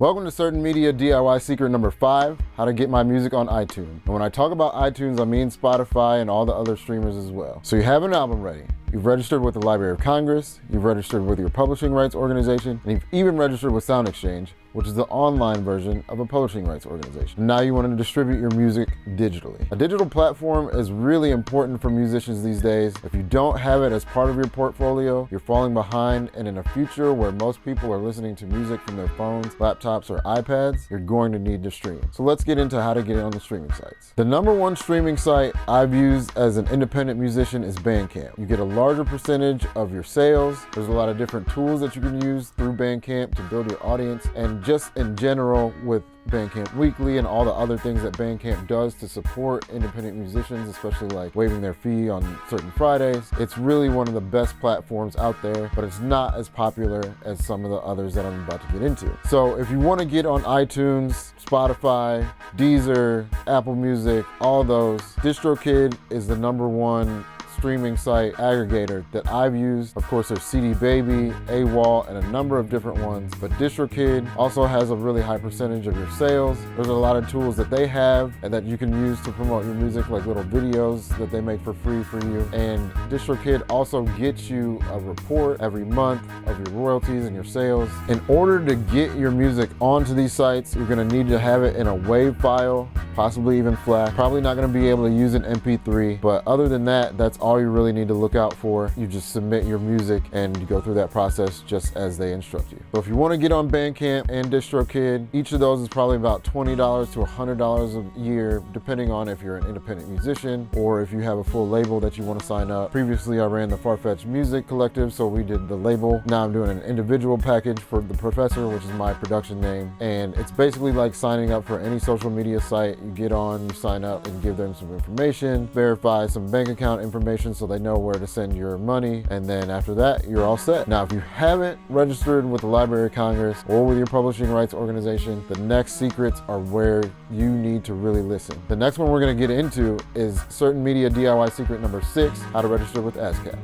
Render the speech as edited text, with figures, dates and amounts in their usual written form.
Welcome to Certain Media DIY secret number 5, how to get my music on iTunes. And when I talk about iTunes, I mean Spotify and all the other streamers as well. So you have an album ready, you've registered with the Library of Congress, you've registered with your publishing rights organization, and you've even registered with SoundExchange, which is the online version of a publishing rights organization. Now you want to distribute your music digitally. A digital platform is really important for musicians these days. If you don't have it as part of your portfolio, you're falling behind, and in a future where most people are listening to music from their phones, laptops, or iPads, you're going to need to stream. So let's get into how to get it on the streaming sites. The number one streaming site I've used as an independent musician is Bandcamp. You get a larger percentage of your sales. There's a lot of different tools that you can use through Bandcamp to build your audience, and just in general with Bandcamp Weekly and all the other things that Bandcamp does to support independent musicians, especially like waiving their fee on certain Fridays. It's really one of the best platforms out there, but it's not as popular as some of the others that I'm about to get into. So if you want to get on iTunes, Spotify, Deezer, Apple Music, all those, DistroKid is the number one streaming site aggregator that I've used. Of course, there's CD Baby, AWOL, and a number of different ones, but DistroKid also has a really high percentage of your sales. There's a lot of tools that they have and that you can use to promote your music, like little videos that they make for free for you. And DistroKid also gets you a report every month of your royalties and your sales. In order to get your music onto these sites, you're gonna need to have it in a WAV file, possibly even FLAC. Probably not gonna be able to use an MP3, but other than that, that's all you really need to look out for. You just submit your music and you go through that process just as they instruct you. So if you want to get on Bandcamp and DistroKid, each of those is probably about $20 to $100 a year, depending on if you're an independent musician or if you have a full label that you want to sign up. Previously, I ran the Farfetch Music Collective, so we did the label. Now I'm doing an individual package for The Professor, which is my production name. And it's basically like signing up for any social media site. You get on, you sign up and give them some information, verify some bank account information so they know where to send your money, and then after that you're all set. Now if you haven't registered with the Library of Congress or with your publishing rights organization, the next secrets are where you need to really listen. The next one we're going to get into is Certain Media DIY secret number 6, how to register with ASCAP.